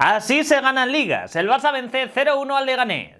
Así se ganan ligas. El Barça vence 0-1 al Leganés.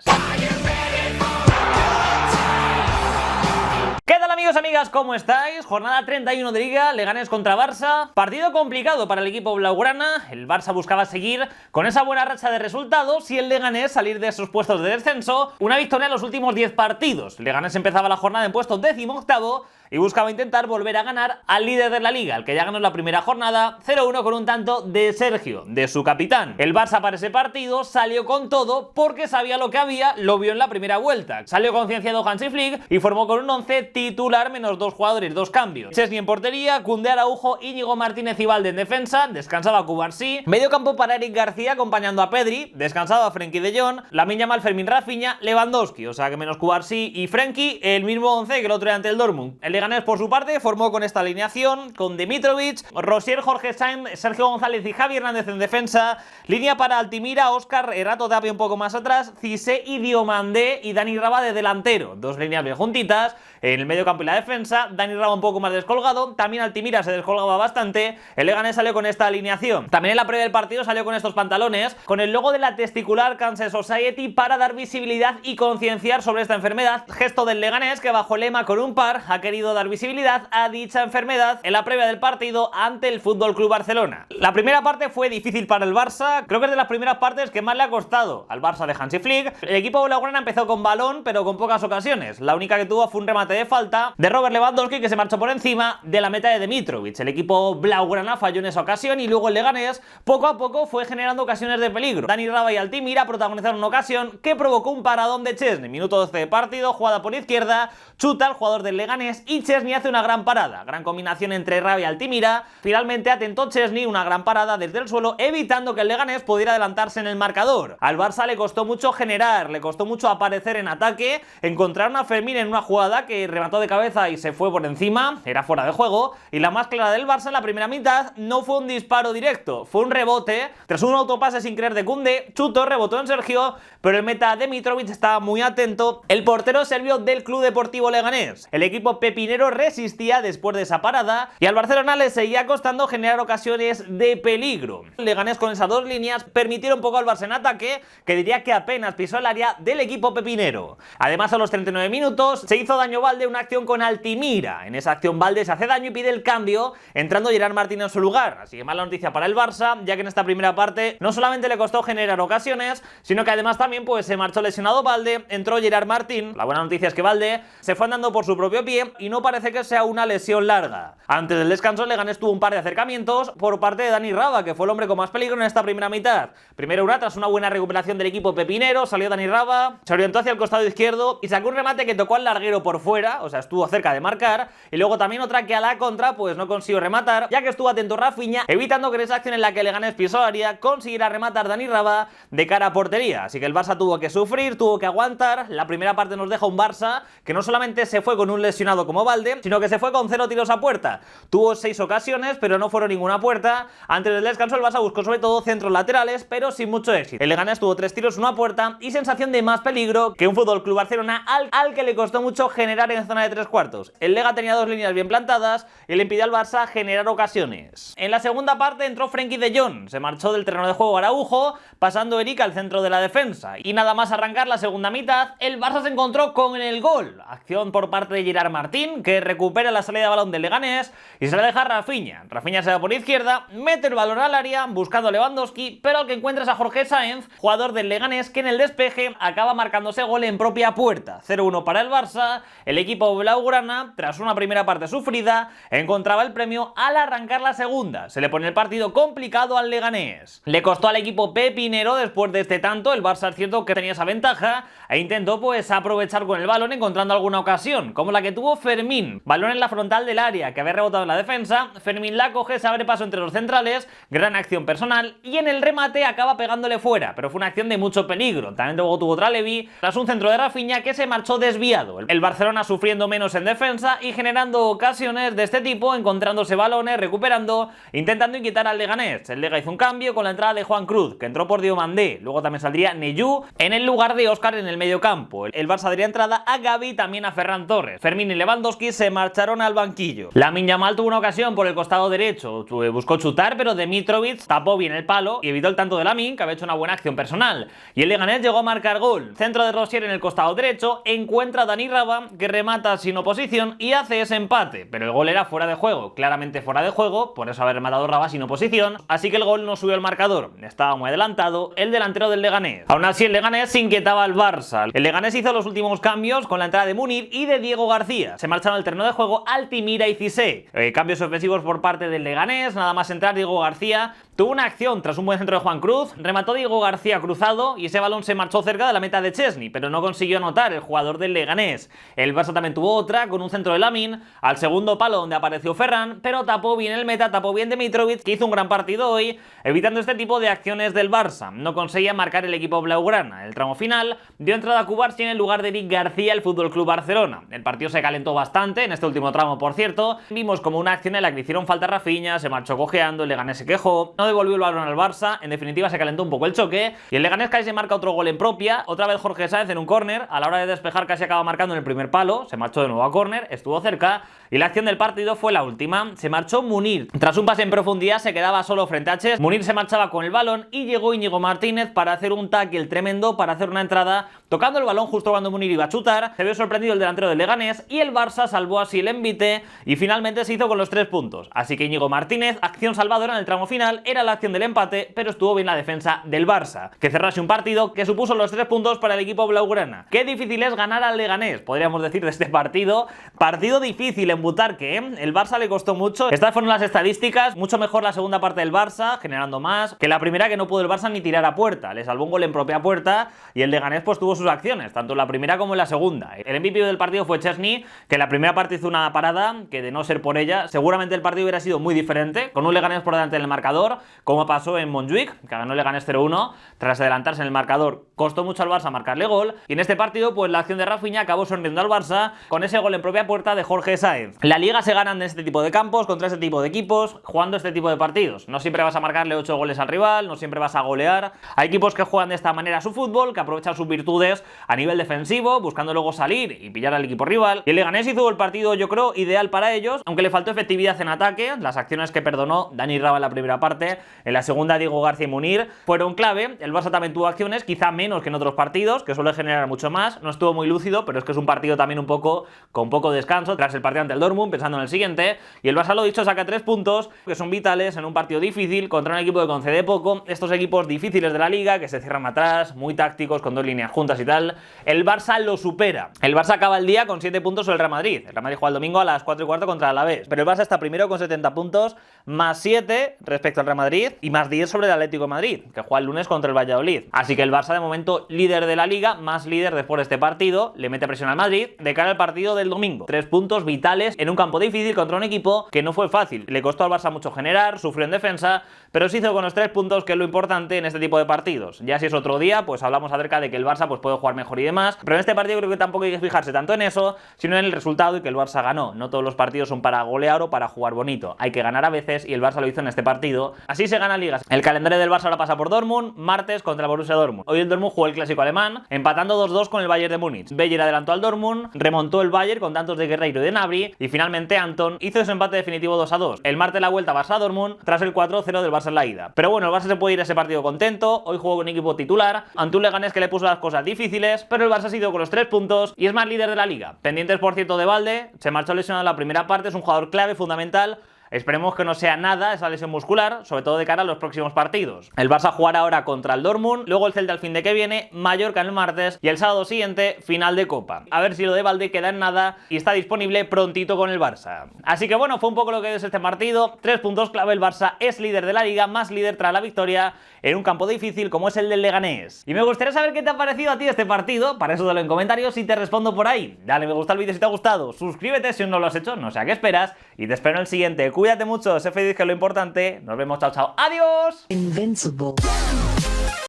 ¿Qué tal, amigos y amigas? ¿Cómo estáis? Jornada 31 de Liga, Leganés contra Barça. Partido complicado para el equipo blaugrana. El Barça buscaba seguir con esa buena racha de resultados y el Leganés salir de esos puestos de descenso. Una victoria en los últimos 10 partidos. Leganés empezaba la jornada en puesto 18º y buscaba intentar volver a ganar al líder de la Liga, el que ya ganó en la primera jornada, 0-1 con un tanto de Sergio, de su capitán. El Barça para ese partido salió con todo porque sabía lo que había, lo vio en la primera vuelta. Salió concienciado Hansi Flick y formó con un 11 titular menos 2 jugadores, 2 cambios. Chesney en portería, Koundé, Araujo, Íñigo Martínez y Valde en defensa, descansaba Cubarsí, medio campo para Eric García acompañando a Pedri, descansaba Frenkie de Jong, Lamine Yamal, Fermín, Rafinha, Lewandowski, o sea que menos Cubarsí y Frenkie, el mismo 11 que el otro día ante el Dortmund. El Leganés, por su parte, formó con esta alineación, con Dimitrovic, Rosier, Jorge Sainz, Sergio González y Javi Hernández en defensa, línea para Altimira, Óscar, Erato Tapia un poco más atrás, Cissé y Diomandé y Dani Raba de delantero, dos líneas bien juntitas, en el medio campo y la defensa, Dani Raba un poco más descolgado, también Altimira se descolgaba bastante, el Leganés salió con esta alineación. También en la previa del partido salió con estos pantalones, con el logo de la testicular Cancer Society para dar visibilidad y concienciar sobre esta enfermedad, gesto del Leganés que bajo el lema con un par ha querido dar visibilidad a dicha enfermedad en la previa del partido ante el FC Barcelona. La primera parte fue difícil para el Barça, creo que es de las primeras partes que más le ha costado al Barça de Hansi Flick. El equipo blaugrana empezó con balón pero con pocas ocasiones, la única que tuvo fue un remate de falta de Robert Lewandowski que se marchó por encima de la meta de Dimitrovic. El equipo blaugrana falló en esa ocasión y luego el Leganés poco a poco fue generando ocasiones de peligro. Dani Raba y Altimira protagonizaron una ocasión que provocó un paradón de Chesney, minuto 12 de partido, jugada por izquierda, chuta el jugador del Leganés y Chesney hace una gran parada, gran combinación entre Raba y Altimira. Finalmente atentó Chesney una gran parada desde el suelo, evitando que el Leganés pudiera adelantarse en el marcador. Al Barça le costó mucho generar, le costó mucho aparecer en ataque, encontraron a Fermín en una jugada que remató de cabeza y se fue por encima, era fuera de juego, y la más clara del Barça en la primera mitad no fue un disparo directo, fue un rebote, tras un autopase sin creer de Koundé, chutó, rebotó en Sergio, pero el meta Dimitrovic estaba muy atento, el portero serbio del Club Deportivo Leganés. El equipo pepinero resistía después de esa parada y al Barcelona le seguía costando generar ocasiones de peligro. Leganés con esas dos líneas permitieron poco al Barça en ataque, que diría que apenas pisó el área del equipo pepinero. Además, a los 39 minutos se hizo daño Valde una acción con Altimira. En esa acción Valde se hace daño y pide el cambio, entrando Gerard Martín en su lugar. Así que mala noticia para el Barça, ya que en esta primera parte no solamente le costó generar ocasiones, sino que además también pues se marchó lesionado Valde, entró Gerard Martín. La buena noticia es que Valde se fue andando por su propio pie y no parece que sea una lesión larga. Antes del descanso, el Leganés tuvo un par de acercamientos por parte de Dani Raba, que fue el hombre con más peligro en esta primera mitad. Primero una, tras una buena recuperación del equipo pepinero, salió Dani Raba, se orientó hacia el costado izquierdo y sacó un remate que tocó al larguero por fuera, o sea, estuvo cerca de marcar, y luego también otra que a la contra pues no consiguió rematar, ya que estuvo atento Rafinha, evitando que en esa acción en la que el Leganés pisó área consiguiera rematar Dani Raba de cara a portería. Así que el Barça tuvo que sufrir, tuvo que aguantar. La primera parte nos deja un Barça que no solamente se fue con un lesionado como Valde, sino que se fue con 0 tiros a puerta. Tuvo 6 ocasiones, pero no fueron ninguna puerta. Antes del descanso el Barça buscó sobre todo centros laterales, pero sin mucho éxito. El Leganés tuvo 3 tiros, 1 a puerta y sensación de más peligro que un FC Barcelona al que le costó mucho generar en zona de 3 cuartos. El Lega tenía 2 líneas bien plantadas y le impidió al Barça generar ocasiones. En la segunda parte entró Frenkie de Jong, se marchó del terreno de juego Araujo, pasando Eric al centro de la defensa. Y nada más arrancar la segunda mitad, el Barça se encontró con el gol. Acción por parte de Gerard Martín, que recupera la salida de balón del Leganés y se la deja a Rafinha. Rafinha se va por izquierda, mete el balón al área buscando a Lewandowski, pero al que encuentra es a Jorge Sainz, jugador del Leganés, que en el despeje acaba marcándose gol en propia puerta. 0-1 para el Barça. El equipo blaugrana, tras una primera parte sufrida, encontraba el premio al arrancar la segunda. Se le pone el partido complicado al Leganés. Le costó al equipo pepinero después de este tanto. El Barça es cierto que tenía esa ventaja e intentó pues aprovechar con el balón encontrando alguna ocasión, como la que tuvo Fermín. Balón en la frontal del área que había rebotado en la defensa. Fermín la coge, se abre paso entre los centrales, gran acción personal y en el remate acaba pegándole fuera, pero fue una acción de mucho peligro. También luego tuvo otra Levi tras un centro de Rafinha que se marchó desviado. El Barcelona sufriendo menos en defensa y generando ocasiones de este tipo, encontrándose balones, recuperando, intentando inquietar al Leganés. El Lega hizo un cambio con la entrada de Juan Cruz, que entró por Diomandé. Luego también saldría Neyú en el lugar de Óscar en el medio campo. El Barça daría entrada a Gavi y también a Ferran Torres. Fermín y Lewandowski Lewandowski se marcharon al banquillo. Lamine Yamal tuvo una ocasión por el costado derecho, buscó chutar, pero Dimitrovic tapó bien el palo y evitó el tanto de Lamine, que había hecho una buena acción personal. Y el Leganés llegó a marcar gol. Centro de Rosier en el costado derecho, encuentra a Dani Raba, que remata sin oposición y hace ese empate. Pero el gol era fuera de juego, claramente fuera de juego, por eso haber rematado Raba sin oposición, así que el gol no subió al marcador. Estaba muy adelantado el delantero del Leganés. Aún así, el Leganés se inquietaba al Barça. El Leganés hizo los últimos cambios con la entrada de Munir y de Diego García. Se marcharon al terreno de juego Altimira y Cissé. Cambios ofensivos por parte del Leganés, nada más entrar Diego García tuvo una acción tras un buen centro de Juan Cruz, remató Diego García cruzado y ese balón se marchó cerca de la meta de Chesney, pero no consiguió anotar el jugador del Leganés. El Barça también tuvo otra con un centro de Lamine al segundo palo donde apareció Ferran, pero tapó bien el meta, tapó bien Dimitrovic, que hizo un gran partido hoy, evitando este tipo de acciones del Barça. No conseguía marcar el equipo blaugrana. El tramo final dio entrada a Cubarsí en el lugar de Eric García, el FC Barcelona. El partido se calentó bastante en este último tramo, por cierto. Vimos como una acción en la que le hicieron falta a Rafinha, se marchó cojeando, el Leganés se quejó, no devolvió el balón al Barça, en definitiva se calentó un poco el choque y el Leganés casi se marca otro gol en propia, otra vez Jorge Sáenz en un córner, a la hora de despejar casi acaba marcando en el primer palo, se marchó de nuevo a córner, estuvo cerca y la acción del partido fue la última, se marchó Munir, tras un pase en profundidad se quedaba solo frente a Ches, Munir se marchaba con el balón y llegó Íñigo Martínez para hacer un tackle tremendo, para hacer una entrada, tocando el balón justo cuando Munir iba a chutar, se vio sorprendido el delantero del Leganés y el Barça salvó así el envite y finalmente se hizo con los 3 puntos, así que Íñigo Martínez, acción salvadora en el tramo final, era la acción del empate, pero estuvo bien la defensa del Barça, que cerrase un partido que supuso los 3 puntos para el equipo blaugrana. Qué difícil es ganar al Leganés, podríamos decir, de este partido difícil en Butarque, ¿eh? El Barça le costó mucho, estas fueron las estadísticas, mucho mejor la segunda parte del Barça, generando más, que la primera, que no pudo el Barça ni tirar a puerta, le salvó un gol en propia puerta y el Leganés pues tuvo sus acciones, tanto en la primera como en la segunda. El MVP del partido fue Chesney, que en la primera parte hizo una parada, que de no ser por ella, seguramente el partido hubiera sido muy diferente, con un Leganés por delante en el marcador, como pasó en Montjuic, que ganó el Leganés 0-1, tras adelantarse en el marcador, costó mucho al Barça marcarle gol, y en este partido pues la acción de Rafinha acabó sonriendo al Barça, con ese gol en propia puerta de Jorge Sáenz. La Liga se gana en este tipo de campos, contra este tipo de equipos, jugando este tipo de partidos. No siempre vas a marcarle 8 goles al rival, no siempre vas a golear, hay equipos que juegan de esta manera su fútbol, que aprovechan sus virtudes a nivel defensivo, buscando luego salir y pillar al equipo rival, y el Leganés hizo el partido, yo creo, ideal para ellos, aunque le faltó efectividad en ataque, las acciones que perdonó Dani Raba en la primera parte, en la segunda Diego García y Munir fueron clave. El Barça también tuvo acciones, quizá menos que en otros partidos, que suele generar mucho más, no estuvo muy lúcido, pero es que es un partido también un poco con poco descanso, tras el partido ante el Dortmund, pensando en el siguiente, y el Barça, lo dicho, saca 3 puntos, que son vitales en un partido difícil, contra un equipo que concede poco, estos equipos difíciles de la Liga, que se cierran atrás, muy tácticos, con 2 líneas juntas y tal, el Barça lo supera. El Barça acaba el día con 7 puntos sobre el Real Madrid. El Real Madrid juega el domingo a las 4:15 contra el Alavés, pero el Barça está primero con 70 puntos, más 7 respecto al Real Madrid y más 10 sobre el Atlético de Madrid, que juega el lunes contra el Valladolid. Así que el Barça, de momento líder de la Liga, más líder después de este partido, le mete presión al Madrid de cara al partido del domingo. 3 puntos vitales en un campo difícil contra un equipo que no fue fácil. Le costó al Barça mucho generar, sufrió en defensa, pero se hizo con los 3 puntos, que es lo importante en este tipo de partidos. Ya si es otro día, pues hablamos acerca de que el Barça pues puede jugar mejor y demás, pero en este partido creo que tampoco hay que fijarse tanto en eso, sino en el resultado y que el Barça ganó. No todos los partidos son para golear o para jugar bonito, hay que ganar a veces y el Barça lo hizo en este partido. Así se gana ligas. El calendario del Barça ahora pasa por Dortmund, martes contra el Borussia Dortmund. Hoy el Dortmund jugó el clásico alemán, empatando 2-2 con el Bayern de Múnich. Beyer adelantó al Dortmund, remontó el Bayern con tantos de Guerreiro y de Gnabry y finalmente Anton hizo ese empate definitivo 2-2. El martes la vuelta Barça-Dortmund tras el 4-0 del Barça en la ida. Pero bueno, el Barça se puede ir a ese partido contento. Hoy jugó con un equipo titular ante un Leganés que le puso las cosas difíciles, pero el Barça se ha ido con los 3 puntos y es más líder de la Liga. Pendientes, por cierto, de Valde, se marchó lesionado en la primera parte, es un jugador clave, fundamental. Esperemos que no sea nada esa lesión muscular, sobre todo de cara a los próximos partidos. El Barça jugará ahora contra el Dortmund, luego el Celta el fin de que viene, Mallorca el martes y el sábado siguiente final de Copa. A ver si lo de Valde queda en nada y está disponible prontito con el Barça. Así que bueno, fue un poco lo que es este partido. 3 puntos clave, el Barça es líder de la Liga, más líder tras la victoria en un campo difícil como es el del Leganés. Y me gustaría saber qué te ha parecido a ti este partido, para eso dalo en comentarios y te respondo por ahí. Dale me gusta al vídeo si te ha gustado, suscríbete si aún no lo has hecho, no sé a qué esperas, y te espero en el siguiente. Cuídate mucho, sé feliz, que es lo importante. Nos vemos, chao, chao, adiós. Invincible.